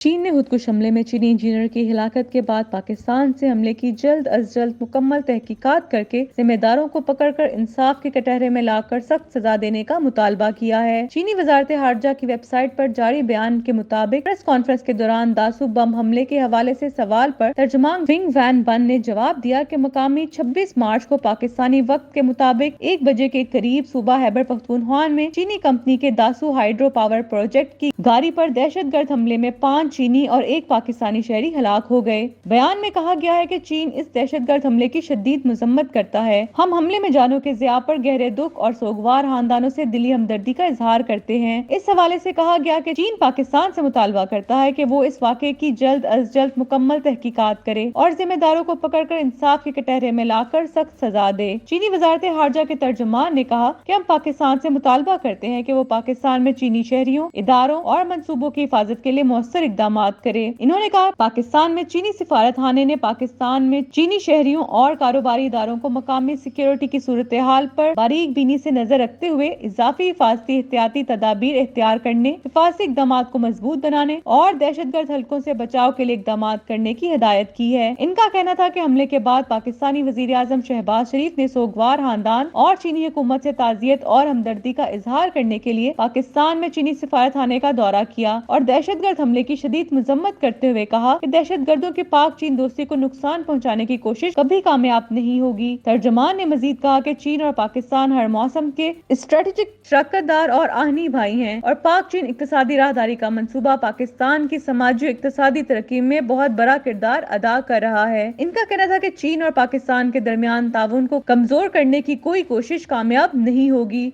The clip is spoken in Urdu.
چین نے خودکش حملے میں چینی انجینئر کی ہلاکت کے بعد پاکستان سے حملے کی جلد از جلد مکمل تحقیقات کر کے ذمہ داروں کو پکڑ کر انصاف کے کٹہرے میں لا کر سخت سزا دینے کا مطالبہ کیا ہے۔ چینی وزارت خارجہ کی ویب سائٹ پر جاری بیان کے مطابق پریس کانفرنس کے دوران داسو بم حملے کے حوالے سے سوال پر ترجمان ونگ وین بن نے جواب دیا کہ مقامی 26 مارچ کو پاکستانی وقت کے مطابق 1 بجے کے قریب صوبہ خیبر پختونخوا میں چینی کمپنی کے داسو ہائیڈرو پاور پروجیکٹ کی گاڑی پر دہشت گرد حملے میں 5 چینی اور 1 پاکستانی شہری ہلاک ہو گئے۔ بیان میں کہا گیا ہے کہ چین اس دہشت گرد حملے کی شدید مذمت کرتا ہے۔ ہم حملے میں جانوں کے ضیاع پر گہرے دکھ اور سوگوار خاندانوں سے دلی ہمدردی کا اظہار کرتے ہیں۔ اس حوالے سے کہا گیا کہ چین پاکستان سے مطالبہ کرتا ہے کہ وہ اس واقعے کی جلد از جلد مکمل تحقیقات کرے اور ذمہ داروں کو پکڑ کر انصاف کے کٹہرے میں لا کر سخت سزا دے۔ چینی وزارت خارجہ کے ترجمان نے کہا کہ ہم پاکستان سے مطالبہ کرتے ہیں کہ وہ پاکستان میں چینی شہریوں، اداروں اور منصوبوں کی حفاظت کے لیے مؤثر اقدامات کرے۔ انہوں نے کہا پاکستان میں چینی سفارت خانے نے پاکستان میں چینی شہریوں اور کاروباری اداروں کو مقامی سیکیورٹی کی صورتحال پر باریک بینی سے نظر رکھتے ہوئے اضافی حفاظتی احتیاطی تدابیر اختیار کرنے، حفاظتی اقدامات کو مضبوط بنانے اور دہشت گرد حلقوں سے بچاؤ کے لیے اقدامات کرنے کی ہدایت کی ہے۔ ان کا کہنا تھا کہ حملے کے بعد پاکستانی وزیر اعظم شہباز شریف نے سوگوار خاندان اور چینی حکومت سے تعزیت اور ہمدردی کا اظہار کرنے کے لیے پاکستان میں چینی سفارت خانے کا دورہ کیا اور دہشت گرد حملے کی شدید مذمت کرتے ہوئے کہا کہ دہشت گردوں کی پاک چین دوستی کو نقصان پہنچانے کی کوشش کبھی کامیاب نہیں ہوگی۔ ترجمان نے مزید کہا کہ چین اور پاکستان ہر موسم کے اسٹریٹجک شراکت دار اور آہنی بھائی ہیں اور پاک چین اقتصادی راہداری کا منصوبہ پاکستان کی سماجی و اقتصادی ترقی میں بہت بڑا کردار ادا کر رہا ہے۔ ان کا کہنا تھا کہ چین اور پاکستان کے درمیان تعاون کو کمزور کرنے کی کوئی کوشش کامیاب نہیں ہوگی۔